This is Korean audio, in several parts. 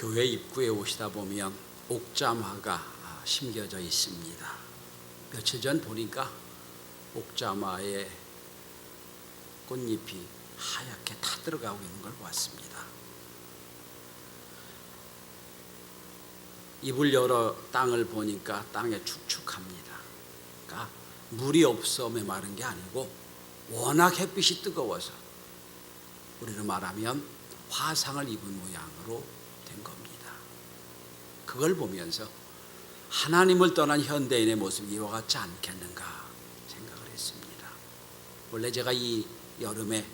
교회 입구에 오시다 보면 옥자마가 심겨져 있습니다. 며칠 전 보니까 옥자마에 꽃잎이 하얗게 타들어가고 있는 걸 보았습니다. 입을 열어 땅을 보니까 땅에 축축합니다. 그러니까 물이 없어 메마른 게 아니고 워낙 햇빛이 뜨거워서 우리로 말하면 화상을 입은 모양으로 된 겁니다. 그걸 보면서 하나님을 떠난 현대인의 모습이 이와 같지 않겠는가 생각을 했습니다. 원래 제가 이 여름에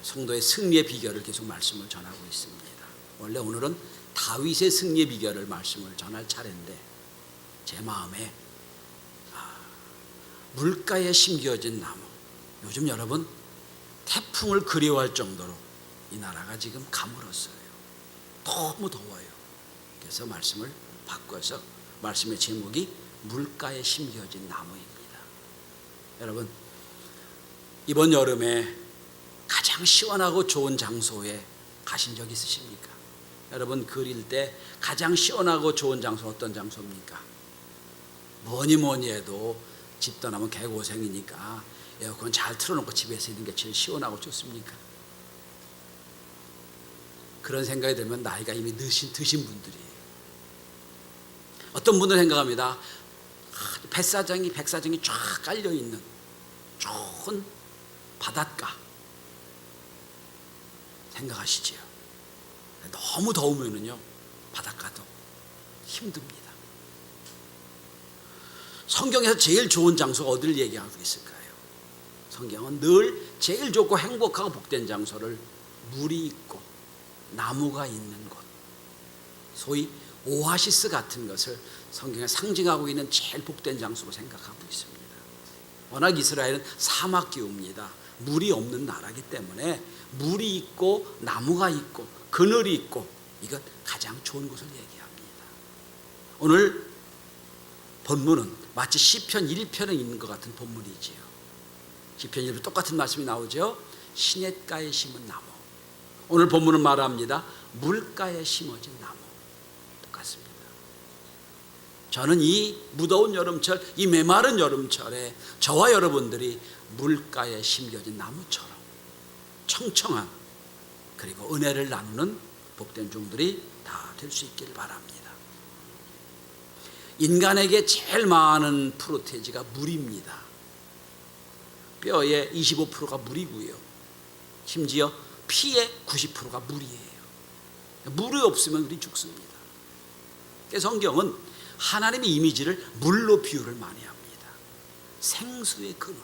성도의 승리의 비결을 계속 말씀을 전하고 있습니다. 원래 오늘은 다윗의 승리의 비결을 말씀을 전할 차례인데 제 마음에 물가에 심겨진 나무. 요즘 여러분 태풍을 그리워할 정도로 이 나라가 지금 가물었어요. 너무 더워요. 그래서 말씀을 바꿔서 말씀의 제목이 물가에 심겨진 나무입니다. 여러분 이번 여름에 가장 시원하고 좋은 장소에 가신 적 있으십니까? 여러분 그릴 때 가장 시원하고 좋은 장소 어떤 장소입니까? 뭐니 해도 집 떠나면 개고생이니까 에어컨 잘 틀어놓고 집에서 있는 게 제일 시원하고 좋습니까? 그런 생각이 들면 나이가 이미 드신 분들이에요. 어떤 분들은 생각합니다. 백사장이 쫙 깔려있는 좋은 바닷가 생각하시지요. 너무 더우면은요 바닷가도 힘듭니다. 성경에서 제일 좋은 장소가 어디를 얘기하고 있을까요? 성경은 늘 제일 좋고 행복하고 복된 장소를 물이 있고 나무가 있는 곳, 소위 오아시스 같은 것을 성경에 상징하고 있는 제일 복된 장소로 생각하고 있습니다. 워낙 이스라엘은 사막 기후입니다. 물이 없는 나라이기 때문에 물이 있고 나무가 있고 그늘이 있고 이것 가장 좋은 곳을 얘기합니다. 오늘 본문은 마치 시편 1편에 있는 것 같은 본문이지요. 시편 1편 똑같은 말씀이 나오죠. 시냇가에 심은 나무. 오늘 본문은 말합니다. 물가에 심어진 나무. 똑같습니다. 저는 이 무더운 여름철, 이 메마른 여름철에 저와 여러분들이 물가에 심겨진 나무처럼 청청한 그리고 은혜를 나누는 복된 종들이 다 될 수 있기를 바랍니다. 인간에게 제일 많은 프로테이지가 물입니다. 뼈의 25%가 물이고요. 심지어 피의 90%가 물이에요. 물이 없으면 우리 죽습니다. 성경은 하나님의 이미지를 물로 비유를 많이 합니다. 생수의 근원.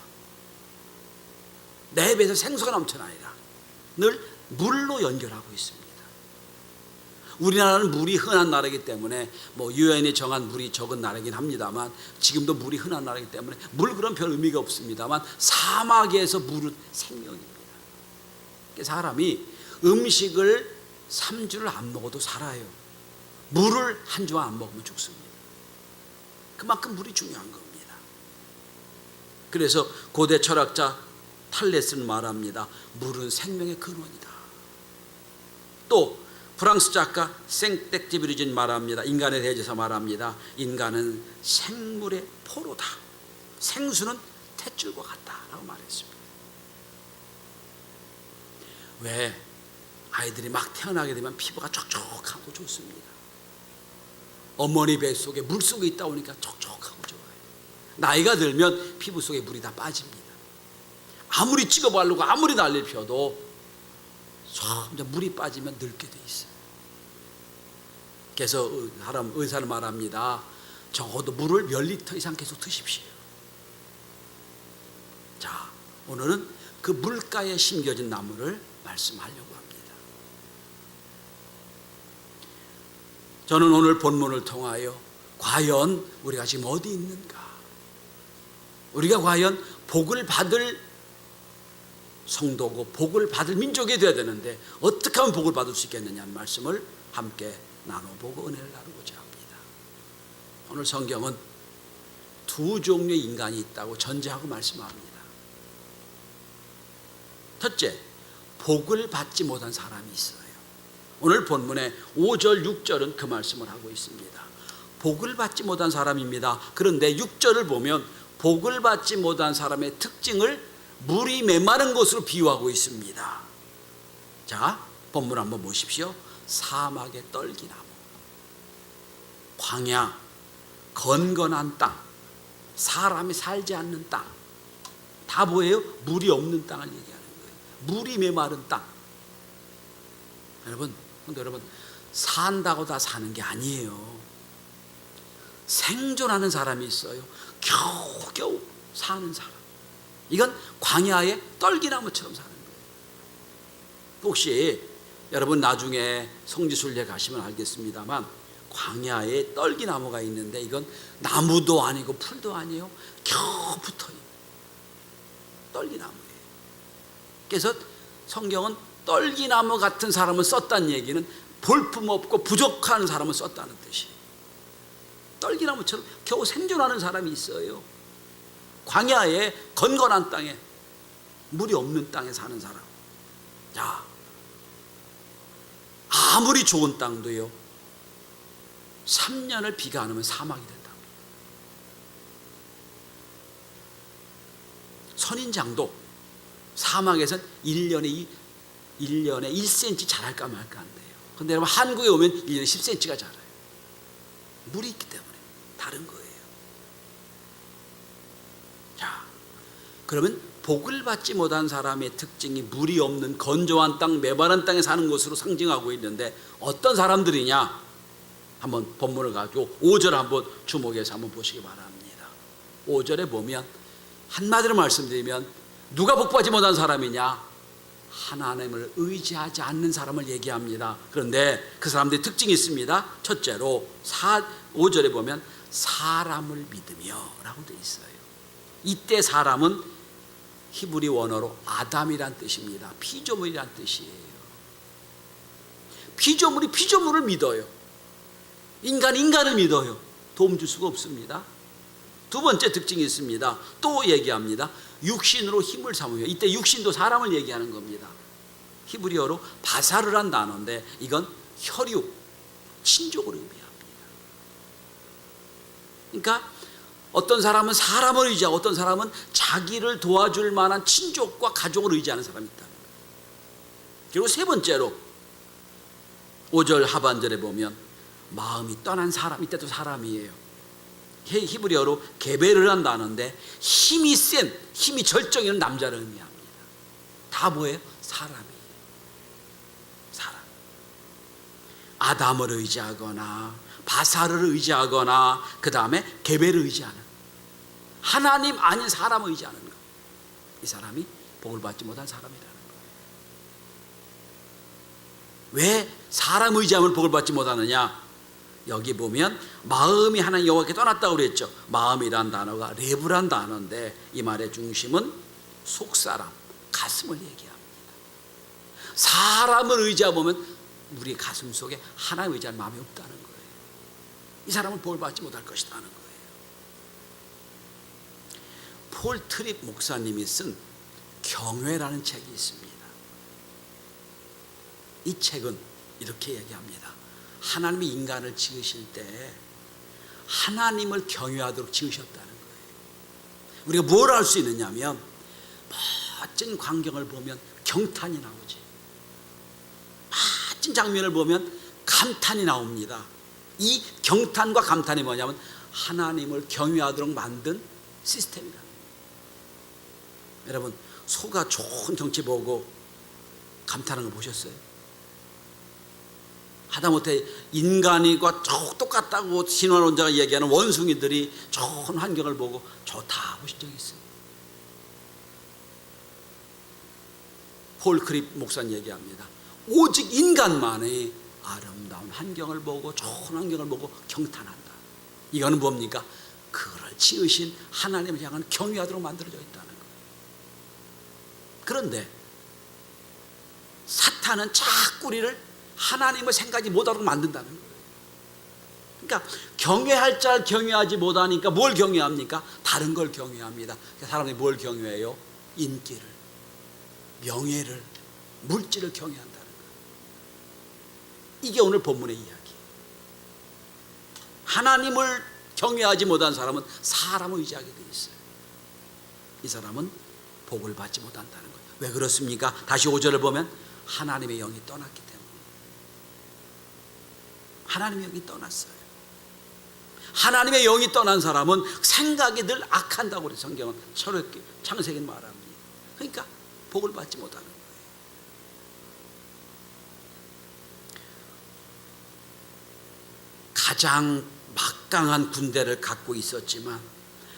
내 배에서 생수가 넘쳐나니라. 늘 물로 연결하고 있습니다. 우리나라는 물이 흔한 나라이기 때문에 유엔이 정한 물이 적은 나라이긴 합니다만 지금도 물이 흔한 나라이기 때문에 물 그런 별 의미가 없습니다만 사막에서 물은 생명입니다. 사람이 음식을 3주를 안 먹어도 살아요. 물을 한 주만 안 먹으면 죽습니다. 그만큼 물이 중요한 겁니다. 그래서 고대 철학자 탈레스는 말합니다. 물은 생명의 근원이다. 또 프랑스 작가 생텍쥐브리진 말합니다. 인간에 대해서 말합니다. 인간은 생물의 포로다. 생수는 탯줄과 같다라고 말했습니다. 왜? 아이들이 막 태어나게 되면 피부가 촉촉하고 좋습니다. 어머니 뱃속에 물속에 있다 보니까 촉촉하고 좋아요. 나이가 들면 피부 속에 물이 다 빠집니다. 아무리 찍어 바르고 아무리 난리를 펴도 점점 물이 빠지면 늙게 돼 있어요. 그래서 의사는 말합니다. 적어도 물을 몇 리터 이상 계속 드십시오. 자, 오늘은 그 물가에 심겨진 나무를 말씀하려고 합니다. 저는 오늘 본문을 통하여 과연 우리가 지금 어디 있는가? 우리가 과연 복을 받을 성도고 복을 받을 민족이 되어야 되는데 어떻게 하면 복을 받을 수 있겠느냐는 말씀을 함께 나눠보고 은혜를 나누고자 합니다. 오늘 성경은 두 종류의 인간이 있다고 전제하고 말씀합니다. 첫째, 복을 받지 못한 사람이 있어요. 오늘 본문의 5절 6절은 그 말씀을 하고 있습니다. 복을 받지 못한 사람입니다. 그런데 6절을 보면 복을 받지 못한 사람의 특징을 물이 메마른 것으로 비유하고 있습니다. 자, 본문 한번 보십시오. 사막의 떨기나무, 광야, 건건한 땅, 사람이 살지 않는 땅, 다 뭐예요? 물이 없는 땅을 얘기하는 거예요. 물이 메마른 땅. 여러분, 근데 여러분, 산다고 다 사는 게 아니에요. 생존하는 사람이 있어요. 겨우겨우 사는 사람. 이건 광야의 떨기나무처럼 사는 거예요. 혹시 여러분 나중에 성지순례 가시면 알겠습니다만 광야에 떨기나무가 있는데 이건 나무도 아니고 풀도 아니에요. 겨우 붙어있는 떨기나무예요. 그래서 성경은 떨기나무 같은 사람을 썼다는 얘기는 볼품없고 부족한 사람을 썼다는 뜻이에요. 떨기나무처럼 겨우 생존하는 사람이 있어요. 광야에 건건한 땅에, 물이 없는 땅에 사는 사람. 자, 아무리 좋은 땅도요 3년을 비가 안 오면 사막이 된다. 선인장도 사막에선 1년에 1cm 자랄까 말까 한대요. 근데 여러분 한국에 오면 1년에 10cm가 자라요. 물이 있기 때문에 다른 거예요. 자, 그러면 복을 받지 못한 사람의 특징이 물이 없는 건조한 땅, 메마른 땅에 사는 것으로 상징하고 있는데 어떤 사람들이냐? 한번 본문을 가지고 5절 한번 주목해서 한번 보시기 바랍니다. 5절에 보면 한마디로 말씀드리면 누가 복받지 못한 사람이냐? 하나님을 의지하지 않는 사람을 얘기합니다. 그런데 그 사람들의 특징이 있습니다. 첫째로 5절에 보면 사람을 믿으며 라고 되어 있어요. 이때 사람은 히브리 원어로 아담이란 뜻입니다. 피조물이란 뜻이에요. 피조물이 피조물을 믿어요. 인간이 인간을 믿어요. 도움 줄 수가 없습니다. 두 번째 특징이 있습니다. 또 얘기합니다. 육신으로 힘을 삼으며, 이때 육신도 사람을 얘기하는 겁니다. 히브리어로 바사르란 단어인데 이건 혈육, 친족을 의미합니다. 그러니까 어떤 사람은 사람을 의지하고 어떤 사람은 자기를 도와줄 만한 친족과 가족을 의지하는 사람이 있다는 거예요. 그리고 세 번째로 5절 하반절에 보면 마음이 떠난 사람, 이때도 사람이에요. 히브리어로 게베르란 단어인데 힘이 센, 힘이 절정이는 남자를 의미합니다. 다 뭐예요? 사람이에요. 사람. 아담을 의지하거나 바사를 의지하거나 그 다음에 게베를 의지하는, 하나님 아닌 사람을 의지하는 것, 이 사람이 복을 받지 못한 사람이라는 거예요. 왜 사람 의지함을 복을 받지 못하느냐? 여기 보면 마음이 하나님 여호와께 떠났다고 그랬죠. 마음이란 단어가 레브란 단어인데 이 말의 중심은 속사람, 가슴을 얘기합니다. 사람을 의지하면 우리 가슴 속에 하나님 의지하는 마음이 없다는 거예요. 이 사람은 복을 받지 못할 것이라는 거예요. 폴 트립 목사님이 쓴 경외라는 책이 있습니다. 이 책은 이렇게 얘기합니다. 하나님이 인간을 지으실 때 하나님을 경외하도록 지으셨다는 거예요. 우리가 뭘 알 수 있느냐면 멋진 광경을 보면 경탄이 나오지, 멋진 장면을 보면 감탄이 나옵니다. 이 경탄과 감탄이 뭐냐면 하나님을 경외하도록 만든 시스템이다. 여러분 소가 좋은 경치 보고 감탄하는 거 보셨어요? 하다못해 인간과 똑같다고 신화론자가 얘기하는 원숭이들이 좋은 환경을 보고 좋다 보신 적 있어요? 폴 크립 목사님 얘기합니다. 오직 인간만의 아름다운 환경을 보고 좋은 환경을 보고 경탄한다. 이거는 뭡니까? 그를 지으신 하나님을 향한 경외하도록 만들어져 있다는 거예요. 그런데 사탄은 자꾸 우리를 하나님을 생각하지 못하도록 만든다는 거예요. 그러니까 경외할 자를 경외하지 못하니까 뭘 경외합니까? 다른 걸 경외합니다. 그러니까 사람들이 뭘 경외해요? 인기를, 명예를, 물질을 경외한다는 거예요. 이게 오늘 본문의 이야기예요. 하나님을 경외하지 못한 사람은 사람을 의지하게 돼 있어요. 이 사람은 복을 받지 못한다는 거예요. 왜 그렇습니까? 다시 5절을 보면 하나님의 영이 떠났기 때문에. 하나님의 영이 떠났어요. 하나님의 영이 떠난 사람은 생각이 늘 악한다고 그래요. 성경은 창세기는 말합니다. 그러니까 복을 받지 못하는 거예요. 가장 막강한 군대를 갖고 있었지만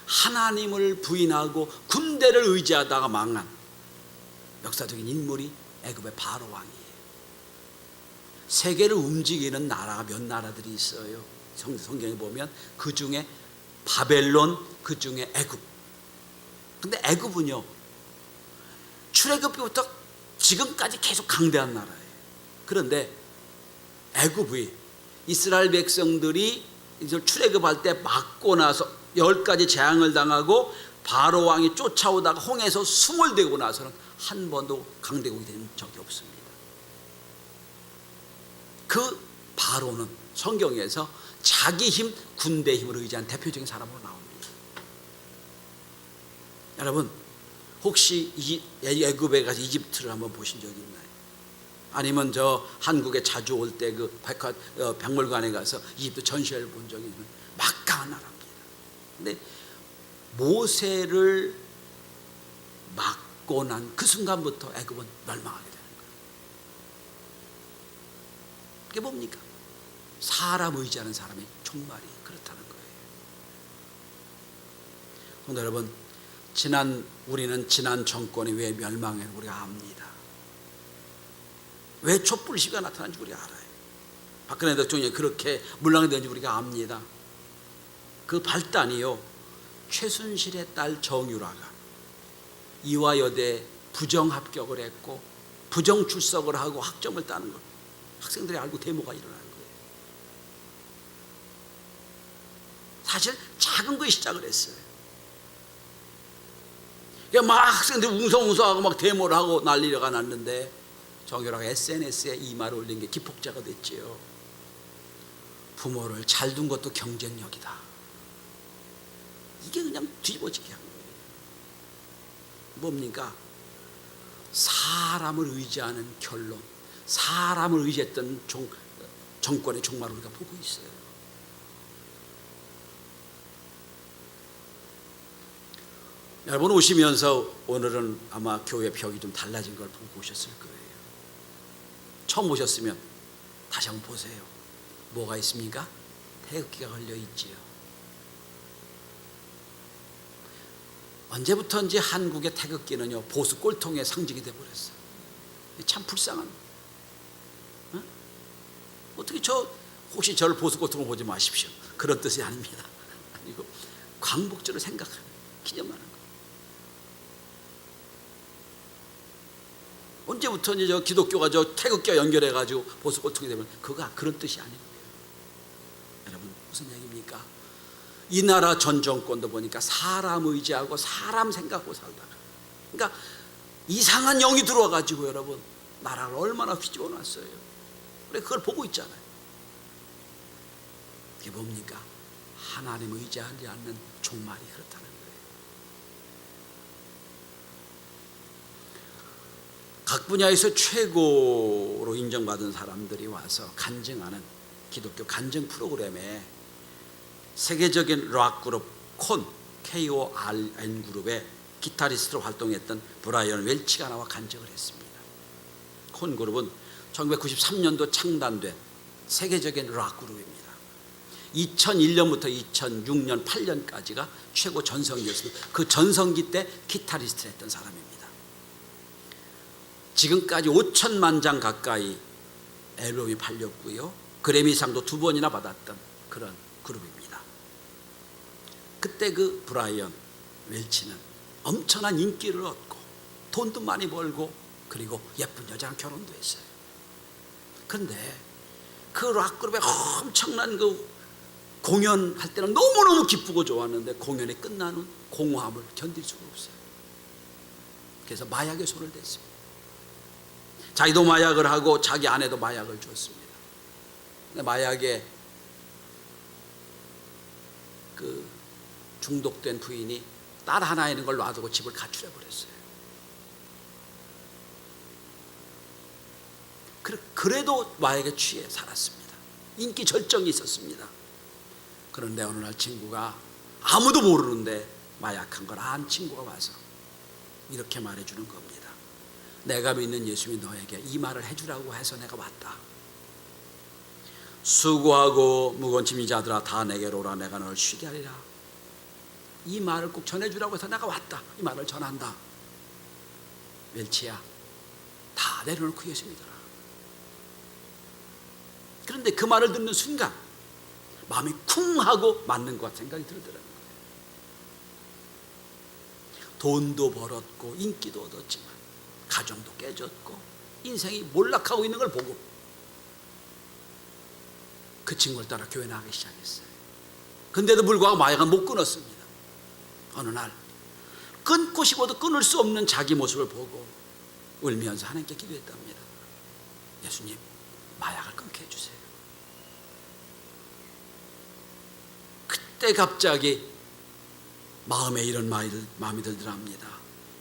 하나님을 부인하고 군대를 의지하다가 망한 역사적인 인물이 애굽의 바로 왕이에요. 세계를 움직이는 나라가 몇 나라들이 있어요. 성경에 보면 그 중에 바벨론, 그 중에 애굽. 근데 애굽은요, 출애굽부터 지금까지 계속 강대한 나라예요. 그런데 애굽이 이스라엘 백성들이 출애굽할 때 맞고 나서 10가지 재앙을 당하고 바로 왕이 쫓아오다가 홍해에서 숨을 대고 나서는 한 번도 강대국이 된 적이 없습니다. 그 바로는 성경에서 자기 힘, 군대 힘을 의지한 대표적인 사람으로 나옵니다. 여러분, 혹시 애굽에 가서 이집트를 한번 보신 적이 있나요? 아니면 저 한국에 자주 올 때 그 박물관에 가서 이집트 전시회를 본 적이 있는 막강한 나라입니다. 근데 모세를 막고 난 그 순간부터 애굽은 멸망하게 되는 거예요. 그게 뭡니까? 사람 의지하는 사람의 종말이 그렇다는 거예요. 그런데 여러분, 우리는 지난 정권이 왜 멸망했는지 우리가 압니다. 왜 촛불 시위가 나타난지 우리가 알아요. 박근혜 대통령이 그렇게 물러나게 된지 우리가 압니다. 그 발단이요, 최순실의 딸 정유라가 이화여대 부정 합격을 했고 부정 출석을 하고 학점을 따는 걸 학생들이 알고 데모가 일어나는 거예요. 사실 작은 거에 시작을 했어요. 그러니까 막 학생들이 웅성웅성하고 막 데모를 하고 난리가 났는데 정유라가 SNS에 이 말을 올린 게 기폭제가 됐지요. 부모를 잘 둔 것도 경쟁력이다. 이게 그냥 뒤집어지게 한 거예요. 뭡니까? 사람을 의지하는 결론, 사람을 의지했던 정권의 종말을 우리가 보고 있어요. 여러분 오시면서 오늘은 아마 교회 벽이 좀 달라진 걸 보고 오셨을 거예요. 처음 오셨으면 다시 한번 보세요. 뭐가 있습니까? 태극기가 걸려 있지요. 언제부터인지 한국의 태극기는요, 보수 꼴통의 상징이 되어버렸어요. 참 불쌍한. 어떻게 혹시 저를 보수 꼴통으로 보지 마십시오. 그런 뜻이 아닙니다. 아니고 광복절을 생각하는, 기념하는 거. 언제부터인지 기독교가 태극기와 연결해가지고 보수 꼴통이 되면 그런 뜻이 아니에요. 여러분 무슨 얘기입니까? 이 나라 전 정권도 보니까 사람 의지하고 사람 생각하고 살다가, 그러니까 이상한 영이 들어와가지고 여러분 나라를 얼마나 휘집어 놨어요. 그래 그걸 보고 있잖아요. 그게 뭡니까? 하나님 의지하지 않는 종말이 그렇다는 거예요. 각 분야에서 최고로 인정받은 사람들이 와서 간증하는 기독교 간증 프로그램에 세계적인 락 그룹 KORN 그룹의 기타리스트로 활동했던 브라이언 웰치가 나와 간증을 했습니다. 콘 그룹은 1993년도 창단된 세계적인 락 그룹입니다. 2001년부터 2006년 8년까지가 최고 전성기였습니다. 그 전성기 때 기타리스트를 했던 사람입니다. 지금까지 5천만 장 가까이 앨범이 팔렸고요, 그래미상도 2번이나 받았던 그런 그룹입니다. 그때 그 브라이언 웰치는 엄청난 인기를 얻고 돈도 많이 벌고 그리고 예쁜 여자랑 결혼도 했어요. 그런데 그 락그룹의 엄청난 그 공연할 때는 너무너무 기쁘고 좋았는데 공연이 끝난 후 공허함을 견딜 수가 없어요. 그래서 마약에 손을 댔습니다. 자기도 마약을 하고 자기 아내도 마약을 줬습니다. 마약에 중독된 부인이 딸 하나 있는 걸 놔두고 집을 가출해 버렸어요. 그래도 마약에 취해 살았습니다. 인기 절정이 있었습니다. 그런데 어느 날 친구가, 아무도 모르는데 마약한 걸 안 친구가 와서 이렇게 말해주는 겁니다. 내가 믿는 예수님이 너에게 이 말을 해주라고 해서 내가 왔다. 수고하고 무거운 짐진 자들아 다 내게로 오라, 내가 너를 쉬게 하리라. 이 말을 꼭 전해주라고 해서 내가 왔다. 이 말을 전한다. 멸치야, 다 내려놓고 예수 믿어라. 그런데 그 말을 듣는 순간 마음이 쿵 하고 맞는 것 같은 생각이 들더라고요. 돈도 벌었고 인기도 얻었지만 가정도 깨졌고 인생이 몰락하고 있는 걸 보고 그 친구를 따라 교회 나가기 시작했어요. 근데도 불구하고 마약은 못 끊었습니다. 어느 날 끊고 싶어도 끊을 수 없는 자기 모습을 보고 울면서 하나님께 기도했답니다. 예수님, 마약을 끊게 해주세요. 그때 갑자기 마음에 이런 마음이 들더랍니다.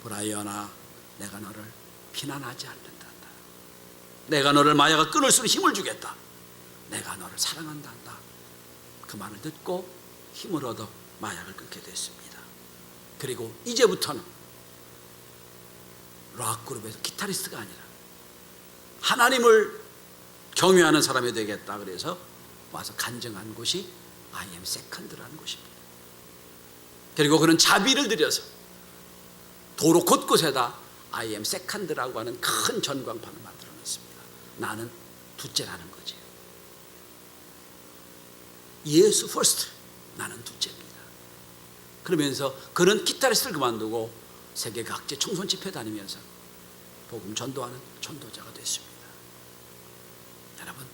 브라이언아, 내가 너를 비난하지 않는다. 내가 너를 마약을 끊을 수 있는 힘을 주겠다. 내가 너를 사랑한다. 그 말을 듣고 힘을 얻어 마약을 끊게 됐습니다. 그리고 이제부터는 락그룹에서 기타리스트가 아니라 하나님을 경외하는 사람이 되겠다. 그래서 와서 간증한 곳이 I am second라는 곳입니다. 그리고 그는 자비를 들여서 도로 곳곳에다 I am second라고 하는 큰 전광판을 만들어 놨습니다. 나는 둘째라는 거죠. 예수 first, 나는 둘째입니다. 그러면서 그는 기타리스트를 그만두고 세계 각지 총선 집회 다니면서 복음 전도하는 전도자가 됐습니다. 여러분,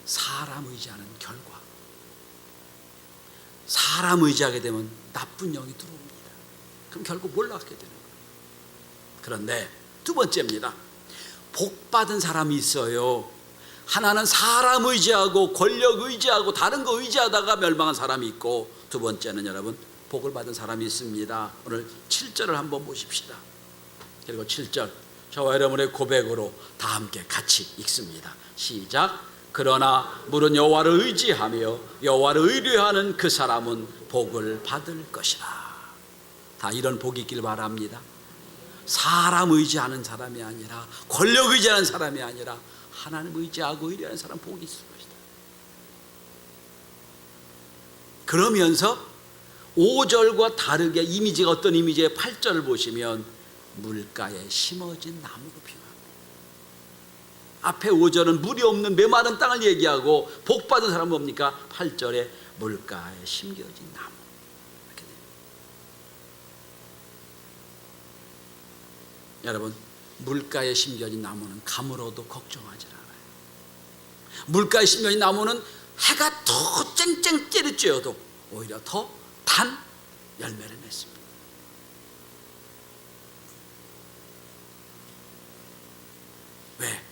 사람 의지하는 결과, 사람 의지하게 되면 나쁜 영이 들어옵니다. 그럼 결국 몰락하게 되는 거예요. 그런데 두 번째입니다. 복 받은 사람이 있어요. 하나는 사람 의지하고 권력 의지하고 다른 거 의지하다가 멸망한 사람이 있고, 두 번째는 여러분 복을 받은 사람이 있습니다. 오늘 7절을 한번 보십시다. 그리고 7절 저와 여러분의 고백으로 다 함께 같이 읽습니다. 시작. 그러나 물은 여호와를 의지하며 여호와를 의뢰하는 그 사람은 복을 받을 것이라. 다 이런 복이 있길 바랍니다. 사람 의지하는 사람이 아니라, 권력 의지하는 사람이 아니라 하나님 의지하고 의뢰하는 사람 복이 있을 것이다. 그러면서 5절과 다르게 이미지가 어떤 이미지의 8절을 보시면 물가에 심어진 나무로 표현합니다. 앞에 5절은 물이 없는 메마른 땅을 얘기하고 복받은 사람은 뭡니까? 8절에 물가에 심겨진 나무. 이렇게 됩니다. 여러분, 물가에 심겨진 나무는 가물어도 걱정하지 않아요. 물가에 심겨진 나무는 해가 더 쨍쨍 찌릿쬐어도 오히려 더 단 열매를 맺습니다. 왜?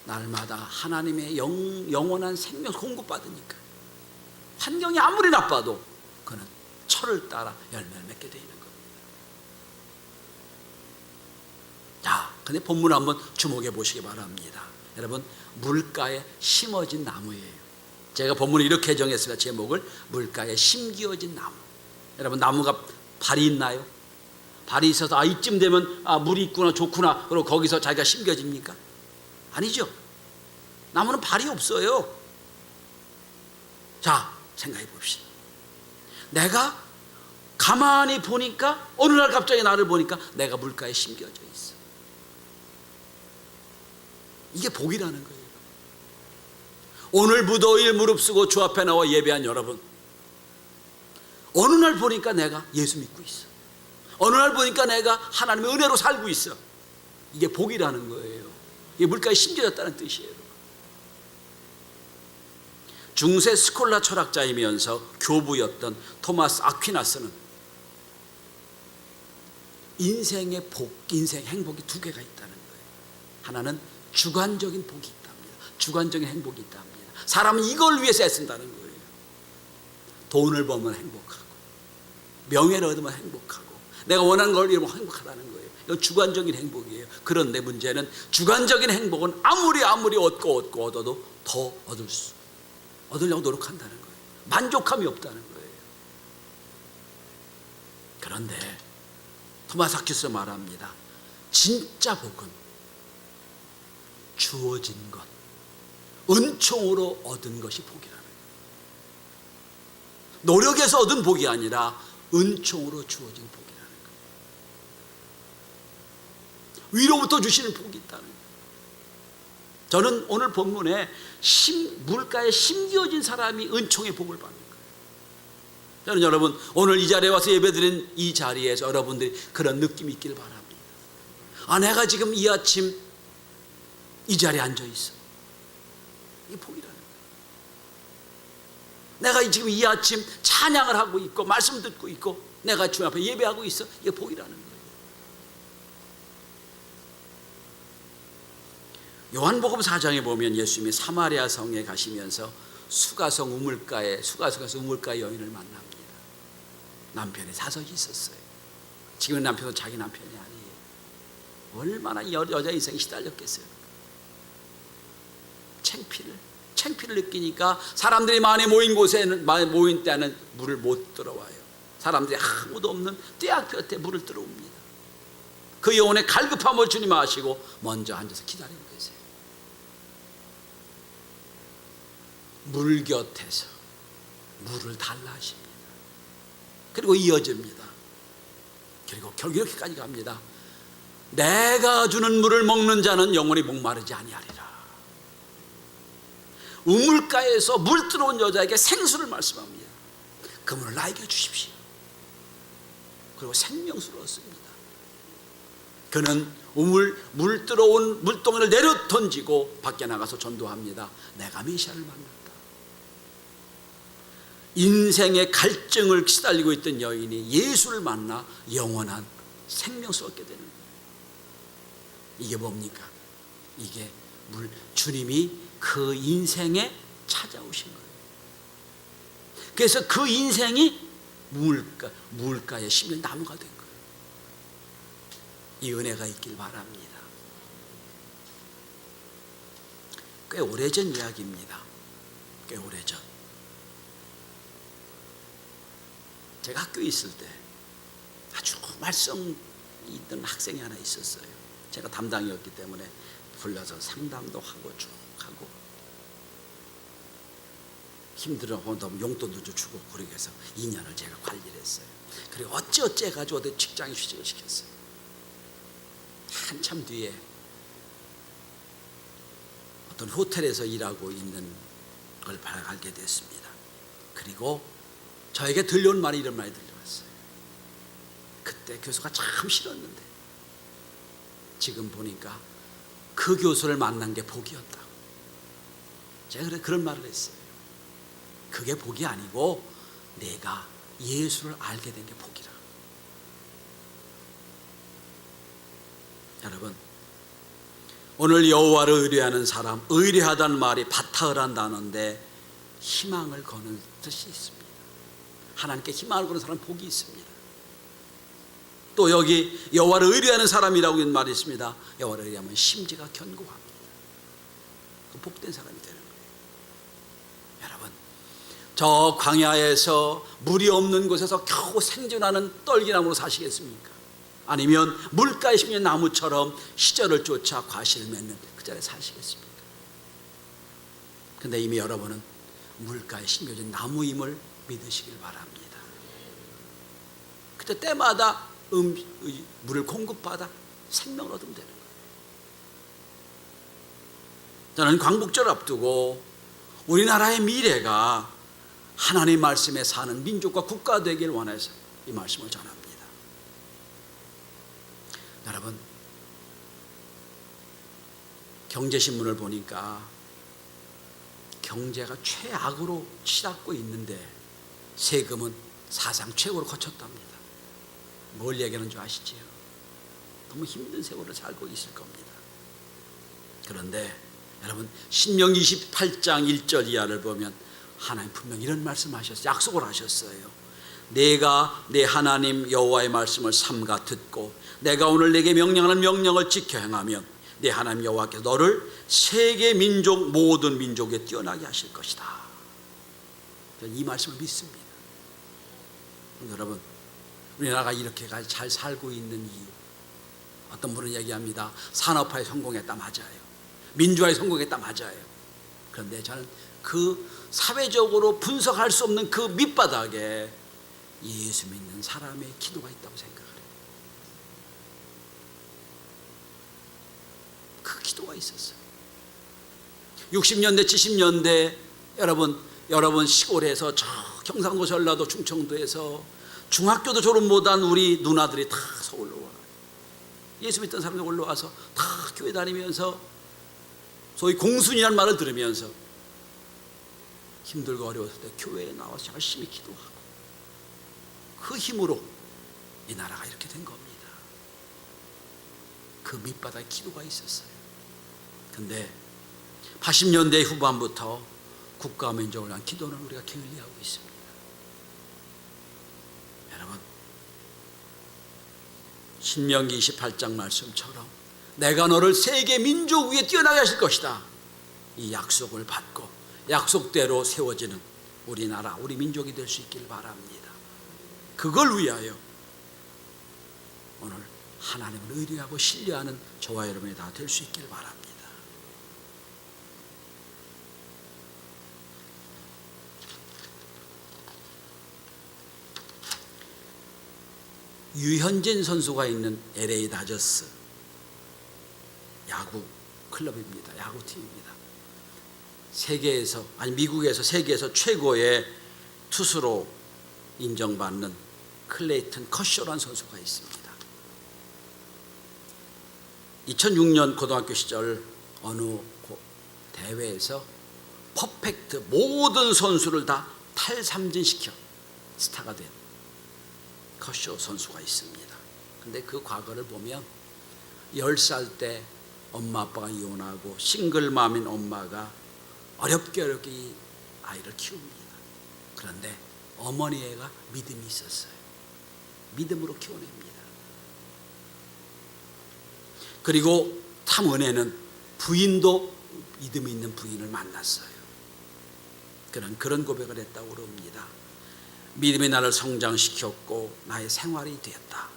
날마다 하나님의 영원한 생명 공급받으니까. 환경이 아무리 나빠도 그는 철을 따라 열매를 맺게 되어 있는 겁니다. 자, 근데 본문 한번 주목해 보시기 바랍니다. 여러분, 물가에 심어진 나무예요. 제가 본문을 이렇게 정했습니다. 제목을 물가에 심기어진 나무. 여러분, 나무가 발이 있나요? 발이 있어서 이쯤 되면 물이 있구나, 좋구나, 그리고 거기서 자기가 심겨집니까? 아니죠. 나무는 발이 없어요. 자, 생각해 봅시다. 내가 가만히 보니까 어느 날 갑자기 나를 보니까 내가 물가에 심겨져 있어. 이게 복이라는 거예요. 오늘 무더위를 무릅쓰고 주 앞에 나와 예배한 여러분, 어느 날 보니까 내가 예수 믿고 있어. 어느 날 보니까 내가 하나님의 은혜로 살고 있어. 이게 복이라는 거예요. 이게 물가에 심겨졌다는 뜻이에요. 중세 스콜라 철학자이면서 교부였던 토마스 아퀴나스는 인생의 복, 인생 행복이 두 개가 있다는 거예요. 하나는 주관적인 복이 있답니다. 주관적인 행복이 있답니다. 사람은 이걸 위해서 애쓴다는 거예요. 돈을 벌면 행복하고, 명예를 얻으면 행복하고, 내가 원하는 걸 이루면 행복하다는 거예요. 이건 주관적인 행복이에요. 그런데 문제는 주관적인 행복은 아무리 얻어도 더 얻으려고 노력한다는 거예요. 만족함이 없다는 거예요. 그런데 토마스 아퀴스 말합니다. 진짜 복은 주어진 것, 은총으로 얻은 것이 복이라는 거예요. 노력해서 얻은 복이 아니라 은총으로 주어진 복이라는 거예요. 위로부터 주시는 복이 있다는 거예요. 저는 오늘 본문에 물가에 심겨진 사람이 은총의 복을 받는 거예요. 저는 여러분 오늘 이 자리에 와서 예배드린 이 자리에서 여러분들이 그런 느낌이 있길 바랍니다. 내가 지금 이 아침 이 자리에 앉아 있어. 이게 복이라는 거예요. 내가 지금 이 아침 찬양을 하고 있고 말씀 듣고 있고 내가 주님 앞에 예배하고 있어. 이게 복이라는 거예요. 요한복음 4장에 보면 예수님이 사마리아 성에 가시면서 수가성 우물가에 여인을 만납니다. 남편이 사석이 있었어요. 지금 남편은 자기 남편이 아니에요. 얼마나 여자 인생이 시달렸겠어요. 창피를 느끼니까 사람들이 많이 모인 때는 물을 못 들어와요. 사람들이 아무도 없는 떼약볕에 물을 들어옵니다. 그 영혼의 갈급함을 주님 아시고 먼저 앉아서 기다리고 계세요. 물 곁에서 물을 달라 하십니다. 그리고 이어집니다. 그리고 결국 이렇게까지 갑니다. 내가 주는 물을 먹는 자는 영원히 목마르지 아니하리라. 우물가에서 물 들어온 여자에게 생수를 말씀합니다. 그 물을 나에게 주십시오. 그리고 생명수를 얻습니다. 그는 물 들어온 물동이를 내려 던지고 밖에 나가서 전도합니다. 내가 메시아를 만났다. 인생의 갈증을 시달리고 있던 여인이 예수를 만나 영원한 생명수를 얻게 되는 거예요. 이게 뭡니까? 이게 주님이 그 인생에 찾아오신 거예요. 그래서 그 인생이 물가에 심은 나무가 된 거예요. 이 은혜가 있길 바랍니다. 꽤 오래전 이야기입니다. 꽤 오래전. 제가 학교에 있을 때 아주 말썽이 있던 학생이 하나 있었어요. 제가 담당이었기 때문에 불러서 상담도 하고 쭉 하고 힘들어하면 용돈도 주고 그러고 해서 2년을 제가 관리를 했어요. 그리고 어찌 해가지고 어디 직장에 취직을 시켰어요. 한참 뒤에 어떤 호텔에서 일하고 있는 걸 알게 됐습니다. 그리고 저에게 들려온 말이 이런 말이 들려왔어요. 그때 교수가 참 싫었는데 지금 보니까 그 교수를 만난 게 복이었다고. 제가 그런 말을 했어요. 그게 복이 아니고 내가 예수를 알게 된 게 복이라. 여러분, 오늘 여호와를 의뢰하는 사람, 의뢰하다는 말이 바타흐라는 단어인데 희망을 거는 뜻이 있습니다. 하나님께 희망을 거는 사람은 복이 있습니다. 또 여기 여호와를 의뢰하는 사람이라고 하는 말이 있습니다. 여호와를 의뢰하면 심지가 견고합니다. 그 복된 사람이 되는 거예요. 여러분, 저 광야에서 물이 없는 곳에서 겨우 생존하는 떨기나무로 사시겠습니까? 아니면 물가에 심는 나무처럼 시절을 쫓아 과실을 맺는 그 자리에 사시겠습니까? 근데 이미 여러분은 물가에 심겨진 나무임을 믿으시길 바랍니다. 그때 때마다 물을 공급받아 생명을 얻으면 되는 거예요. 저는 광복절을 앞두고 우리나라의 미래가 하나님 말씀에 사는 민족과 국가 되길 원해서 이 말씀을 전합니다. 여러분, 경제신문을 보니까 경제가 최악으로 치닫고 있는데 세금은 사상 최고로 거쳤답니다. 뭘 얘기하는 줄 아시지요? 너무 힘든 세월을 살고 있을 겁니다. 그런데 여러분 신명기 28장 1절 이하를 보면 하나님 분명히 이런 말씀하셨어요. 약속을 하셨어요. 내가 내 하나님 여호와의 말씀을 삼가 듣고 내가 오늘 내게 명령하는 명령을 지켜 행하면 내 하나님 여호와께서 너를 세계 민족 모든 민족에 뛰어나게 하실 것이다. 이 말씀을 믿습니다. 여러분 우리나라가 이렇게까지 잘 살고 있는 이유, 어떤 분은 얘기합니다. 산업화에 성공했다. 맞아요. 민주화에 성공했다. 맞아요. 그런데 저는 그 사회적으로 분석할 수 없는 그 밑바닥에 예수 믿는 사람의 기도가 있다고 생각해요. 그 기도가 있었어요. 60년대 70년대 여러분 시골에서 저 경상도 전라도 충청도에서 중학교도 졸업 못한 우리 누나들이 다 서울로 와요. 예수 믿던 사람들 올라와서 다 교회 다니면서 소위 공순이라는 말을 들으면서 힘들고 어려웠을 때 교회에 나와서 열심히 기도하고 그 힘으로 이 나라가 이렇게 된 겁니다. 그 밑바닥에 기도가 있었어요. 근데 80년대 후반부터 국가와 민족을 위한 기도는 우리가 게을리하고 있습니다. 여러분 신명기 28장 말씀처럼 내가 너를 세계 민족 위에 뛰어나게 하실 것이다. 이 약속을 받고 약속대로 세워지는 우리나라 우리 민족이 될 수 있길 바랍니다. 그걸 위하여 오늘 하나님을 의뢰하고 신뢰하는 저와 여러분이 다 될 수 있길 바랍니다. 유현진 선수가 있는 LA 다저스 야구 클럽입니다. 야구팀입니다. 미국에서 세계에서 최고의 투수로 인정받는 클레이튼 커쇼라는 선수가 있습니다. 2006년 고등학교 시절 어느 대회에서 퍼펙트 모든 선수를 다 탈삼진시켜 스타가 된 커쇼 선수가 있습니다. 근데 그 과거를 보면 10살 때 엄마 아빠가 이혼하고 싱글맘인 엄마가 어렵게 이 아이를 키웁니다. 그런데 어머니가 믿음이 있었어요. 믿음으로 키워냅니다. 그리고 참 은혜는 부인도 믿음이 있는 부인을 만났어요. 그런 고백을 했다고 그럽니다. 믿음이 나를 성장시켰고 나의 생활이 되었다.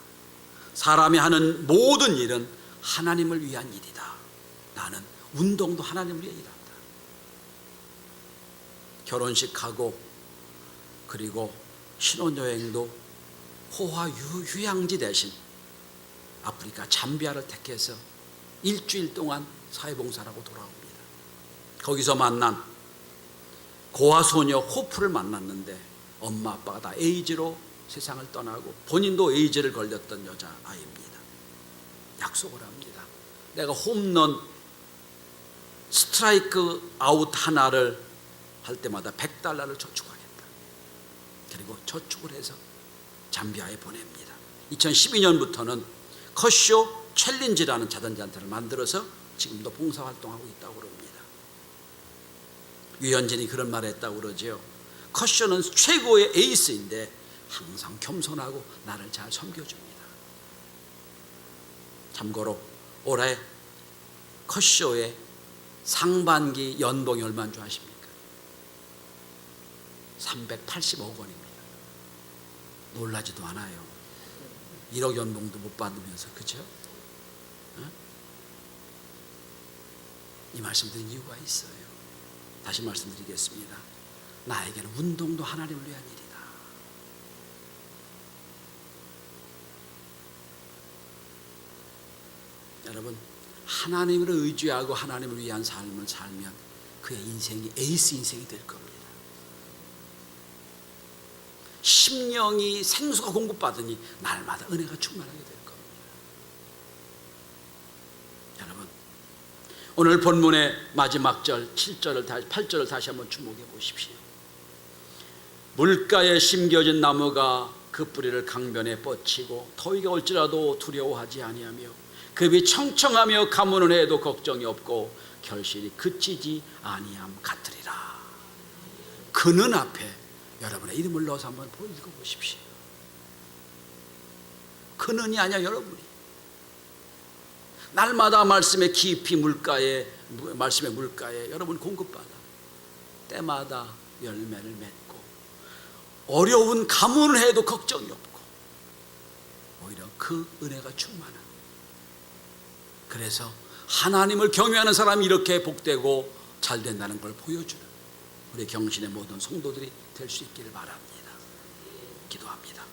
사람이 하는 모든 일은 하나님을 위한 일이다. 나는 운동도 하나님을 위해 일한다. 결혼식하고 그리고 신혼여행도 호화 휴양지 대신 아프리카 잠비아를 택해서 일주일 동안 사회봉사라고 돌아옵니다. 거기서 만난 고아소녀 호프를 만났는데 엄마 아빠가 다 에이즈로 세상을 떠나고 본인도 에이즈를 걸렸던 여자아이입니다. 약속을 합니다. 내가 홈런 스트라이크 아웃 하나를 할 때마다 $100를 저축하겠다. 그리고 저축을 해서 잠비아에 보냅니다. 2012년부터는 커쇼 챌린지라는 자전거를 만들어서 지금도 봉사활동하고 있다고 그럽니다. 유현진이 그런 말을 했다고 그러죠. 커쇼는 최고의 에이스인데 항상 겸손하고 나를 잘 섬겨줍니다. 참고로 올해 커쇼의 상반기 연봉이 얼마인 줄 아십니까? 380억 원입니다. 놀라지도 않아요. 1억 연봉도 못 받으면서, 그죠? 어? 이 말씀드린 이유가 있어요. 다시 말씀드리겠습니다. 나에게는 운동도 하나님을 위한 일이다. 여러분, 하나님을 의지하고 하나님을 위한 삶을 살면 그의 인생이 에이스 인생이 될 겁니다. 심령이 생수가 공급받으니 날마다 은혜가 충만하게 될 겁니다. 여러분, 오늘 본문의 마지막 절 8절을 다시 한번 주목해 보십시오. 물가에 심겨진 나무가 그 뿌리를 강변에 뻗치고 더위가 올지라도 두려워하지 아니하며 급이 청청하며 가문을 해도 걱정이 없고 결실이 그치지 아니함 같으리라. 그는 앞에 여러분의 이름을 넣어서 한번 읽어보십시오. 그는이 아니야, 여러분이. 날마다 말씀의 깊이 말씀의 물가에 여러분 공급받아 때마다 열매를 맺고 어려운 가문을 해도 걱정이 없고 오히려 그 은혜가 충만한, 그래서 하나님을 경외하는 사람이 이렇게 복되고 잘 된다는 걸 보여주는 우리 경신의 모든 성도들이 될 수 있기를 바랍니다. 기도합니다.